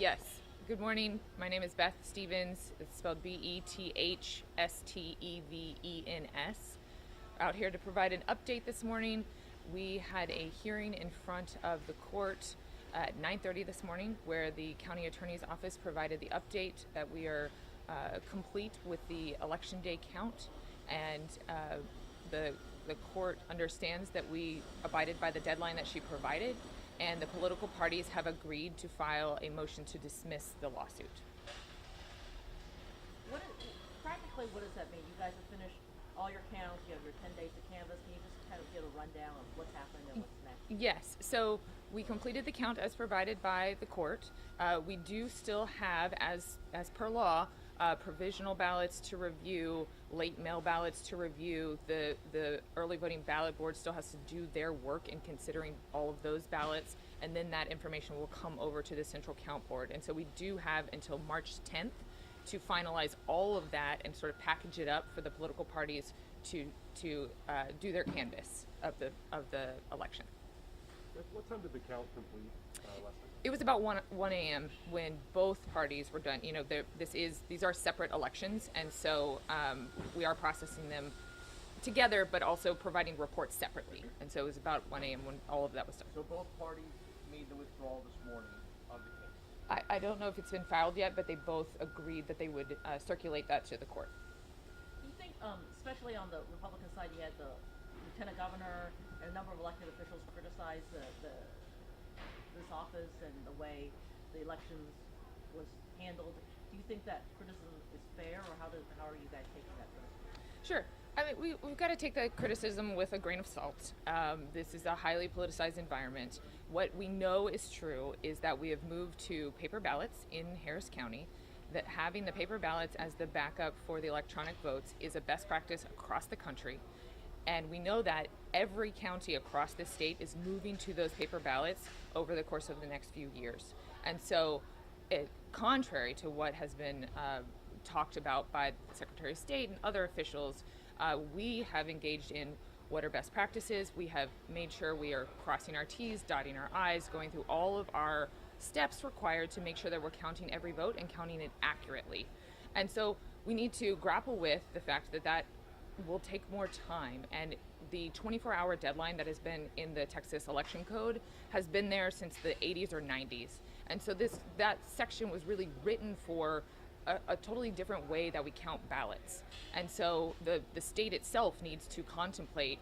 Yes. Good morning. My name is Beth Stevens. It's spelled BETHSTEVENS. Out here to provide an update this morning. We had a hearing in front of the court at 9:30 this morning, where the county attorney's office provided the update that we are complete with the election day count, and the court understands that we abided by the deadline that she provided, and the political parties have agreed to file a motion to dismiss the lawsuit. Practically, what does that mean? You guys have finished all your counts. You have your 10 days to canvass. Can you just kind of give a rundown of what's happened and what's next? Yes, so we completed the count as provided by the court. We do still have, as per law, provisional ballots to review, late mail ballots to review. The early voting ballot board still has to do their work in considering all of those ballots, and then that information will come over to the central count board. And so we do have until March 10th to finalize all of that and sort of package it up for the political parties to do their canvass of the election. What time did the count complete last night? It was about 1 a.m. when both parties were done. You know, these are separate elections, and so we are processing them together, but also providing reports separately. And so it was about 1 a.m. when all of that was done. So both parties made the withdrawal this morning of the case. I don't know if it's been filed yet, but they both agreed that they would circulate that to the court. Do you think, especially on the Republican side, you had the lieutenant governor and a number of elected officials criticize this office and the way the elections was handled? Do you think that criticism is fair, or how are you guys taking that criticism? Sure. I mean, we've got to take the criticism with a grain of salt. This is a highly politicized environment. What we know is true is that we have moved to paper ballots in Harris County, that having the paper ballots as the backup for the electronic votes is a best practice across the country. And we know that every county across the state is moving to those paper ballots over the course of the next few years. And so, contrary to what has been talked about by the Secretary of State and other officials, we have engaged in what are best practices. We have made sure we are crossing our T's, dotting our I's, going through all of our steps required to make sure that we're counting every vote and counting it accurately. And so we need to grapple with the fact that will take more time, and the 24-hour deadline that has been in the Texas election code has been there since the 80s or 90s. And so that section was really written for a totally different way that we count ballots. And so the state itself needs to contemplate,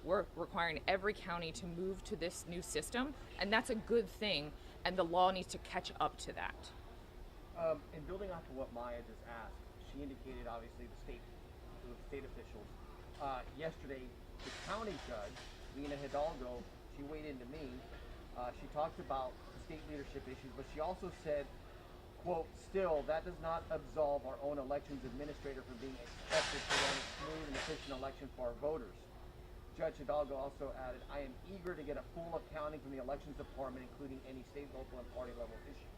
we're requiring every county to move to this new system, and that's a good thing, and the law needs to catch up to that. And building off of what Maya just asked, she indicated obviously the state officials. Yesterday, the county judge, Lena Hidalgo, she weighed into me. She talked about state leadership issues, but she also said, quote, "Still, that does not absolve our own elections administrator from being expected to run a smooth and efficient election for our voters." Judge Hidalgo also added, "I am eager to get a full accounting from the elections department, including any state, local, and party level issues."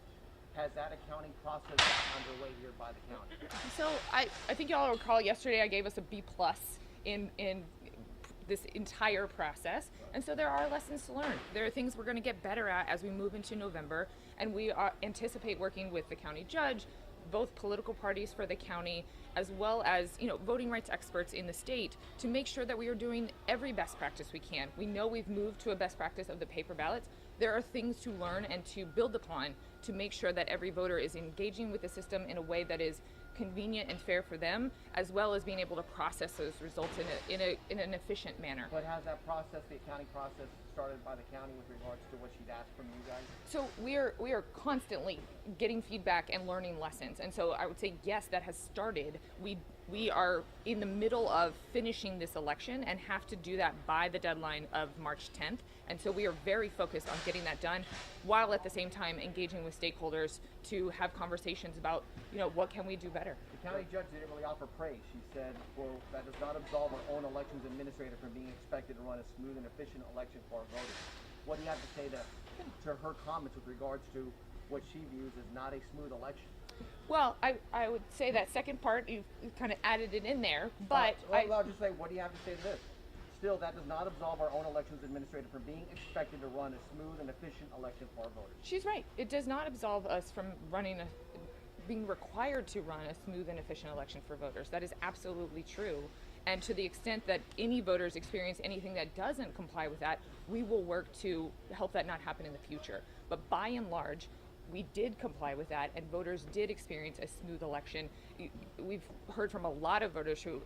Has that accounting process gotten underway here by the county? So I think y'all recall yesterday I gave us a B+ in this entire process, and so there are lessons to learn. There are things we're going to get better at as we move into November, and we anticipate working with the county judge, both political parties for the county, as well as voting rights experts in the state, to make sure that we are doing every best practice we can. We know we've moved to a best practice of the paper ballots. There are things to learn and to build upon to make sure that every voter is engaging with the system in a way that is convenient and fair for them, as well as being able to process those results in an efficient manner. But has that process, the accounting process, started by the county with regards to what she'd asked from you guys? So we are constantly getting feedback and learning lessons, and so I would say yes, that has started. We are in the middle of finishing this election and have to do that by the deadline of March 10th, and so we are very focused on getting that done, while at the same time engaging with stakeholders to have conversations about what can we do better. The county judge didn't really offer praise. She said, quote, "That does not absolve our own elections administrator from being expected to run a smooth and efficient election for our voters." What do you have to say to her comments with regards to what she views as not a smooth election? Well, I would say that second part, you kind of added it in there, but I'll just say, what do you have to say to this? still, that does not absolve our own elections administrator from being expected to run a smooth and efficient election for our voters. She's right. It does not absolve us from being required to run a smooth and efficient election for voters. That is absolutely true. And to the extent that any voters experience anything that doesn't comply with that, we will work to help that not happen in the future. But by and large, we did comply with that, and voters did experience a smooth election. We've heard from a lot of voters who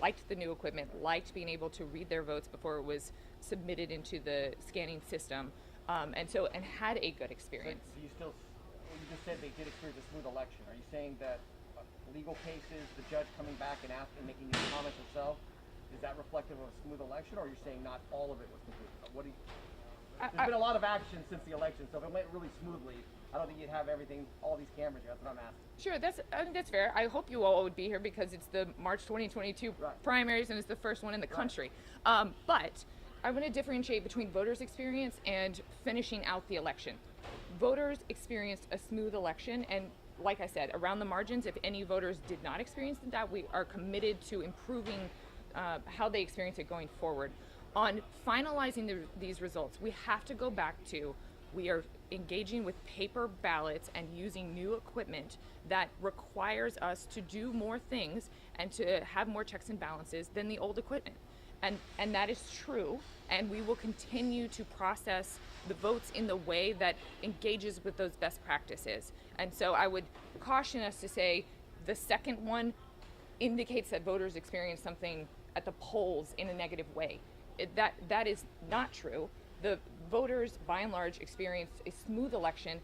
liked the new equipment, liked being able to read their votes before it was submitted into the scanning system, and had a good experience. So you just said they did experience a smooth election. Are you saying that legal cases, the judge coming back and making his comments herself, is that reflective of a smooth election, or are you saying not all of it was complete? What do you? There's been a lot of action since the election, so if it went really smoothly, I don't think you'd have everything, all these cameras here. That's what I'm asking. Sure, I think that's fair. I hope you all would be here because it's the March 2022 primaries and it's the first one in the country. But I want to differentiate between voters' experience and finishing out the election. Voters experienced a smooth election, and like I said, around the margins, if any voters did not experience that, we are committed to improving how they experience it going forward. On finalizing these results, we have to go back to, we are engaging with paper ballots and using new equipment that requires us to do more things and to have more checks and balances than the old equipment. And that is true, and we will continue to process the votes in the way that engages with those best practices. And so I would caution us to say the second one indicates that voters experience something at the polls in a negative way. That is not true. The voters, by and large, experienced a smooth election.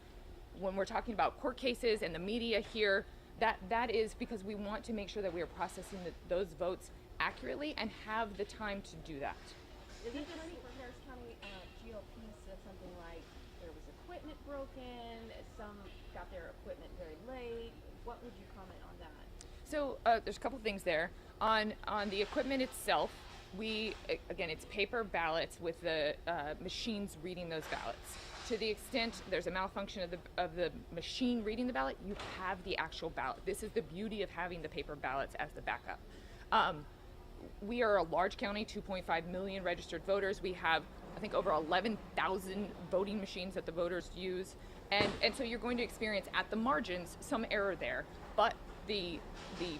When we're talking about court cases and the media here, that is because we want to make sure that we are processing those votes accurately and have the time to do that. Is it just for Harris County GOP said something like there was equipment broken, some got their equipment very late? What would you comment on that? So there's a couple things there. On the equipment itself, it's paper ballots with the machines reading those ballots. To the extent there's a malfunction of the machine reading the ballot, you have the actual ballot. This is the beauty of having the paper ballots as the backup. We are a large county, 2.5 million registered voters. We have, I think, over 11,000 voting machines that the voters use. And so you're going to experience at the margins some error there. But the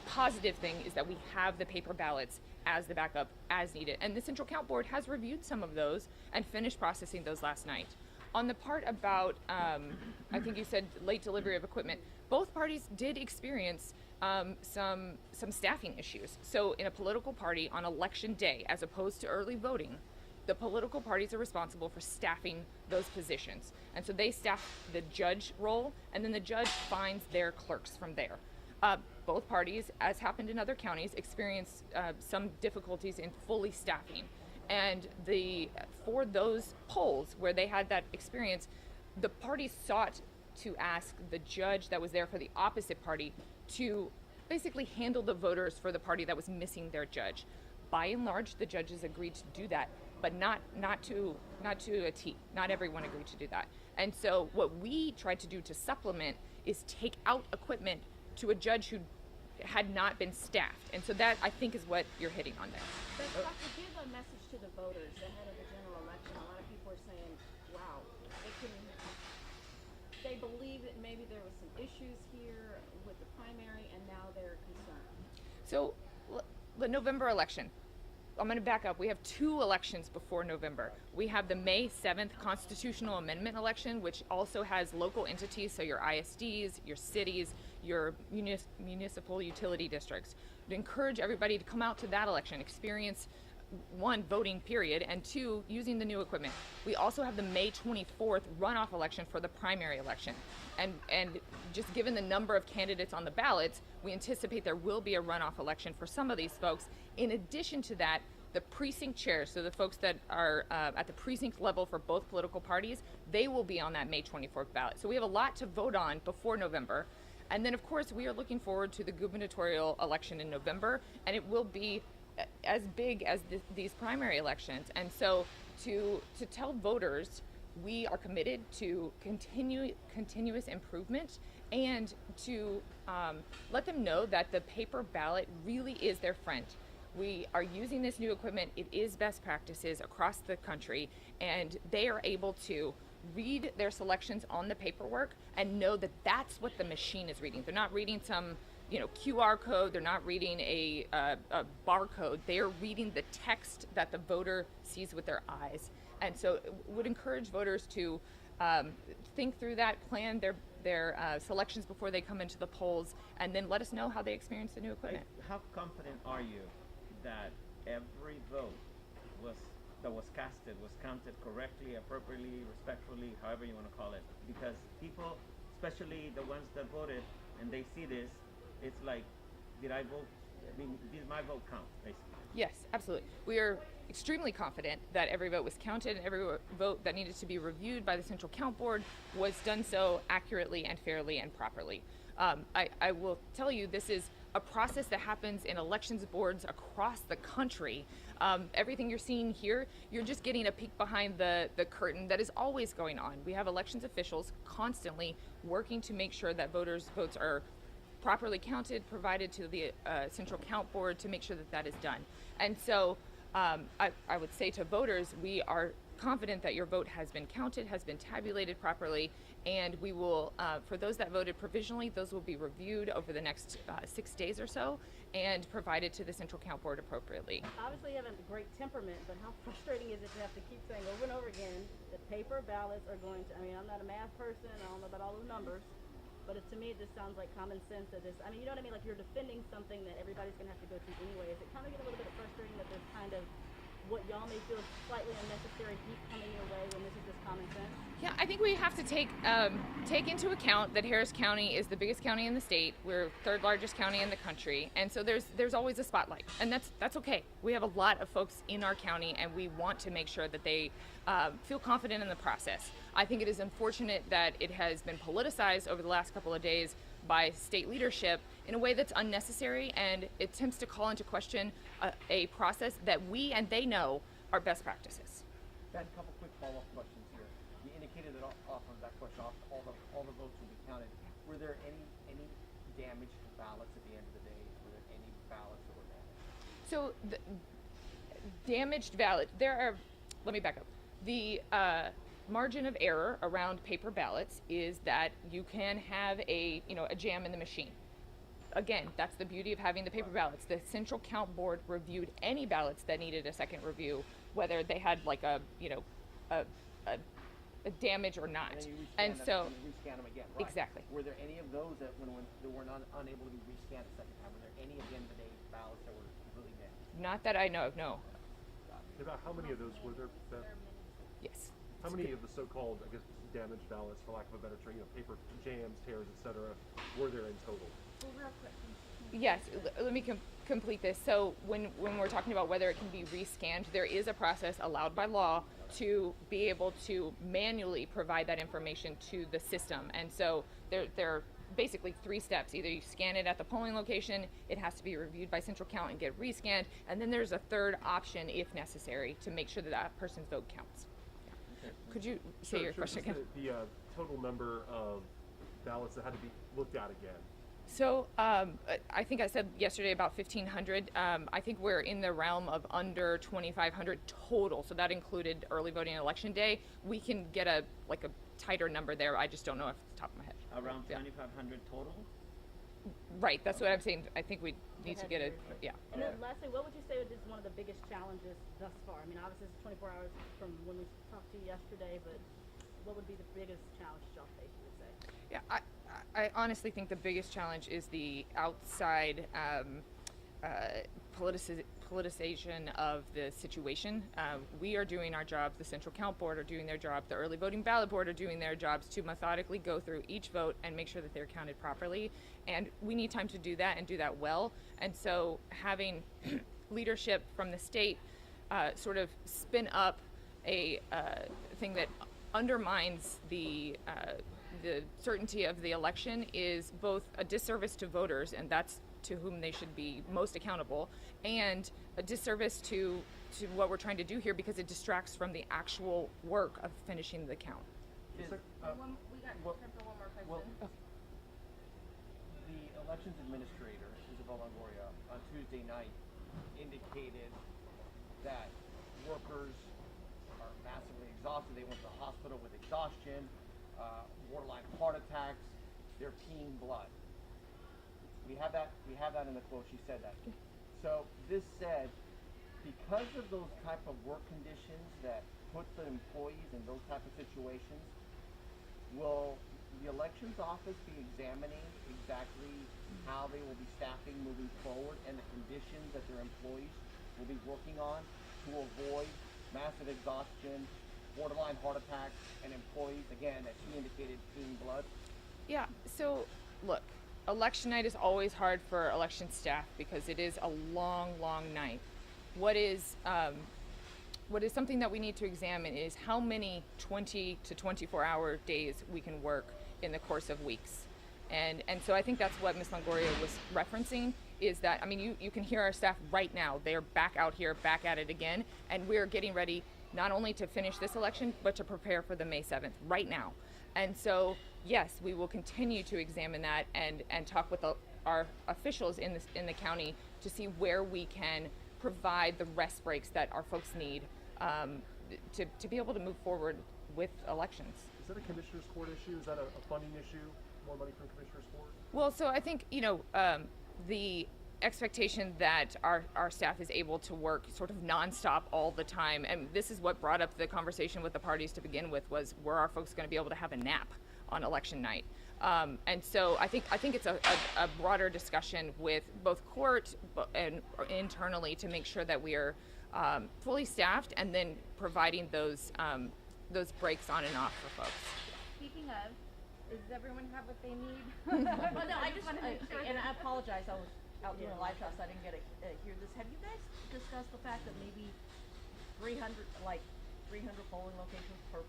positive thing is that we have the paper ballots as the backup as needed. And the Central Count Board has reviewed some of those and finished processing those last night. On the part about, I think you said late delivery of equipment, both parties did experience some staffing issues. So in a political party on election day, as opposed to early voting, the political parties are responsible for staffing those positions. And so they staff the judge role, and then the judge finds their clerks from there. Both parties, as happened in other counties, experienced some difficulties in fully staffing. And for those polls where they had that experience, the parties sought to ask the judge that was there for the opposite party to basically handle the voters for the party that was missing their judge. By and large, the judges agreed to do that, but not to a T. Not everyone agreed to do that. And so what we tried to do to supplement is take out equipment to a judge who had not been staffed. And so that, I think, is what you're hitting on there. But to give a message to the voters ahead of the general election, a lot of people are saying, wow, they believe that maybe there was some issues here with the primary and now they're concerned. So the November election, I'm going to back up. We have two elections before November. We have the May 7th constitutional amendment election, which also has local entities, so your ISDs, your cities, your municipal utility districts. To encourage everybody to come out to that election, experience, one, voting period, and two, using the new equipment. We also have the May 24th runoff election for the primary election. And just given the number of candidates on the ballots, we anticipate there will be a runoff election for some of these folks. In addition to that, the precinct chairs, so the folks that are at the precinct level for both political parties, they will be on that May 24th ballot. So we have a lot to vote on before November. And then, of course, we are looking forward to the gubernatorial election in November, and it will be as big as these primary elections. And so to tell voters we are committed to continuous improvement and to let them know that the paper ballot really is their friend. We are using this new equipment. It is best practices across the country, and they are able to read their selections on the paperwork and know that that's what the machine is reading. They're not reading some QR code. They're not reading a barcode. They are reading the text that the voter sees with their eyes. And so would encourage voters to think through that, plan their selections before they come into the polls, and then let us know how they experience the new equipment. How confident are you that every vote that was casted was counted correctly, appropriately, respectfully, however you want to call it? Because people, especially the ones that voted, and they see this, it's like, did I vote? I mean, did my vote count, basically? Yes, absolutely. We are extremely confident that every vote was counted, and every vote that needed to be reviewed by the Central Count Board was done so accurately and fairly and properly. I will tell you, this is a process that happens in elections boards across the country. Everything you're seeing here, you're just getting a peek behind the curtain that is always going on. We have elections officials constantly working to make sure that voters' votes are properly counted, provided to the Central Count Board to make sure that that is done. And so I would say to voters, we are confident that your vote has been counted, has been tabulated properly, and we will, for those that voted provisionally, those will be reviewed over the next 6 days or so and provided to the Central Count Board appropriately. Obviously, you have a great temperament, but how frustrating is it to have to keep saying over and over again that paper ballots are going to, I mean, I'm not a math person, I don't know about all those numbers, but to me, this sounds like common sense that this, I mean, you know what I mean? Like, you're defending something that everybody's going to have to go through anyway. Is it kind of get a little bit frustrating that there's kind of what y'all may feel slightly unnecessary keep coming your way when this is just common sense? Yeah, I think we have to take into account that Harris County is the biggest county in the state. We're third largest county in the country, and so there's always a spotlight, and that's okay. We have a lot of folks in our county, and we want to make sure that they feel confident in the process. I think it is unfortunate that it has been politicized over the last couple of days by state leadership in a way that's unnecessary, and it attempts to call into question a process that we and they know are best practices. Ben, a couple quick follow-up questions here. You indicated that off of that question, all the votes will be counted. Were there any damaged ballots at the end of the day? Were there any ballots that were damaged? So the damaged ballot, let me back up. The margin of error around paper ballots is that you can have a jam in the machine. Again, that's the beauty of having the paper ballots. The Central Count Board reviewed any ballots that needed a second review, whether they had like a damage or not. And then you so rescan them again, right? Exactly. Were there any of those that when they were not unable to be rescanned a second time? Were there any at the end of the day ballots that were completely damaged? not that I know of, no. About how many of those were there, Beth? Yes. How many of the so-called, I guess, damaged ballots, for lack of a better term, paper jams, tears, etc., were there in total? Well, real quick. Yes, let me complete this. So when we're talking about whether it can be rescanned, there is a process allowed by law to be able to manually provide that information to the system. And so there are basically 3 steps. Either you scan it at the polling location, it has to be reviewed by Central Count and get rescanned, and then there's a third option if necessary to make sure that that person's vote counts. Okay. Could you say your question again? The total number of ballots that had to be looked at again. So I think I said yesterday about 1,500. I think we're in the realm of under 2,500 total. So that included early voting and election day. We can get a tighter number there. I just don't know off the top of my head. Around Yeah. 2,500 total? Right. That's what I'm saying. I think we need to get yeah. And then lastly, what would you say is one of the biggest challenges thus far? I mean, obviously it's 24 hours from when we talked to you yesterday, but what would be the biggest challenge y'all face, you would say? Yeah, I honestly think the biggest challenge is the outside politicization of the situation. We are doing our jobs, the Central Count Board are doing their job, the Early Voting Ballot Board are doing their jobs to methodically go through each vote and make sure that they're counted properly. And we need time to do that and do that well. And so having leadership from the state sort of spin up a thing that undermines the certainty of the election is both a disservice to voters, and that's to whom they should be most accountable, and a disservice to what we're trying to do here because it distracts from the actual work of finishing the count. We got time for one more question. Well, the elections administrator, Isabel Longoria, on Tuesday night indicated that workers are massively exhausted. They went to the hospital with exhaustion, borderline heart attacks. They're peeing blood. We have that in the quote. She said that. So this said, because of those type of work conditions that put the employees in those type of situations, will the elections office be examining exactly how they will be staffing moving forward and the conditions that their employees will be working on to avoid massive exhaustion, borderline heart attacks, and employees, again, as she indicated, peeing blood? Yeah, so look, election night is always hard for election staff because it is a long, long night. What is something that we need to examine is how many 20 to 24-hour days we can work in the course of weeks. And so I think that's what Ms. Longoria was referencing, is that, I mean, you can hear our staff right now. They're back out here, back at it again, and we're getting ready not only to finish this election, but to prepare for the May 7th right now. And so, yes, we will continue to examine that and talk with our officials in the county to see where we can provide the rest breaks that our folks need to be able to move forward with elections. Is that a commissioner's court issue? Is that a funding issue? More money from commissioner's court? Well, so I think, the expectation that our staff is able to work sort of nonstop all the time, and this is what brought up the conversation with the parties to begin with, was were our folks going to be able to have a nap on election night? And so I think it's a broader discussion with both court and internally to make sure that we are fully staffed and then providing those breaks on and off for folks. Speaking of, does everyone have what they need? Well, no, I just wanna make sure and that- I apologize. I was out doing a live shot, so I didn't get to hear this. Have you guys discussed the fact that maybe 300 polling locations per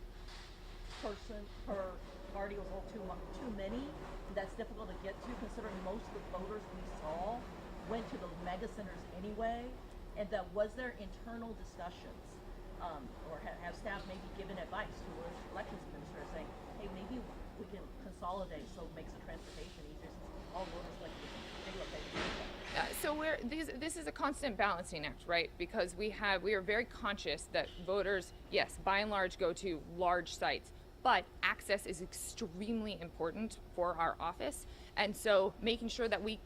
person per party was a little too many? That's difficult to get to, considering most of the voters we saw went to those mega centers anyway. And that was there internal discussions, or have staff maybe given advice to the elections administrator saying, hey, maybe we can consolidate so it makes the transportation easier since all voters like to big locations. So this is a constant balancing act, right? Because we are very conscious that voters, yes, by and large go to large sites, but access is extremely important for our office. And so making sure that we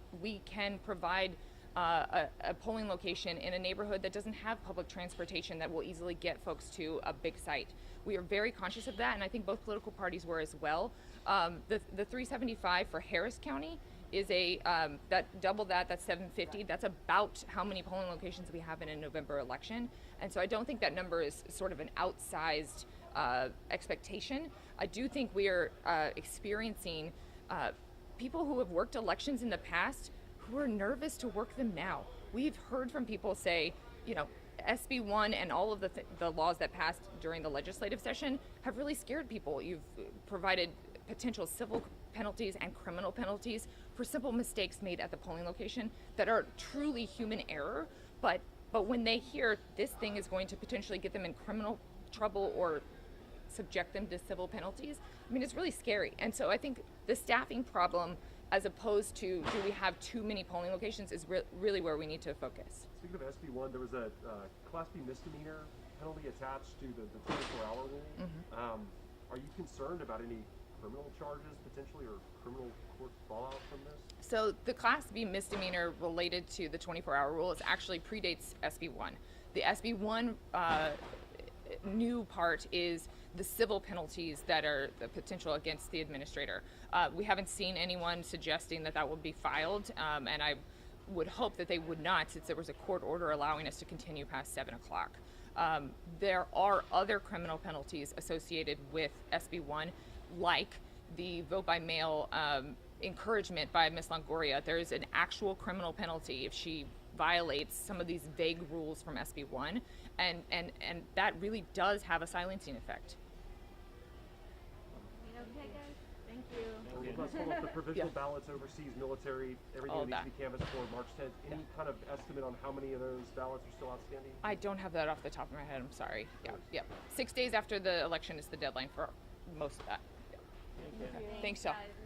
can provide a polling location in a neighborhood that doesn't have public transportation that will easily get folks to a big site. We are very conscious of that, and I think both political parties were as well. The 375 for Harris County is that's 750. That's about how many polling locations we have in a November election. And so I don't think that number is sort of an outsized expectation. I do think we are experiencing people who have worked elections in the past who are nervous to work them now. We've heard from people say, SB 1 and all of the laws that passed during the legislative session have really scared people. You've provided potential civil penalties and criminal penalties for simple mistakes made at the polling location that are truly human error. But when they hear this thing is going to potentially get them in criminal trouble or subject them to civil penalties, I mean, it's really scary. And so I think the staffing problem, as opposed to do we have too many polling locations, is really where we need to focus. Speaking of SB 1, there was a Class B misdemeanor penalty attached to the 24-hour rule. Mm-hmm. Are you concerned about any criminal charges potentially or criminal court fallout from this? So the Class B misdemeanor related to the 24-hour rule actually predates SB 1. The SB 1 new part is the civil penalties that are the potential against the administrator. We haven't seen anyone suggesting that will be filed, and I would hope that they would not, since there was a court order allowing us to continue past 7 o'clock. There are other criminal penalties associated with SB 1, like the vote by mail encouragement by Ms. Longoria. There is an actual criminal penalty if she violates some of these vague rules from SB 1, and that really does have a silencing effect. Okay, guys. Thank you. Let's follow up the provisional ballots overseas, military, everything All that needs that. to be canvassed for March 10th. Any kind of estimate on how many of those ballots are still outstanding? I don't have that off the top of my head. I'm sorry. Yeah. 6 days after the election is the deadline for most of that. Thank you. Thanks, y'all. guys.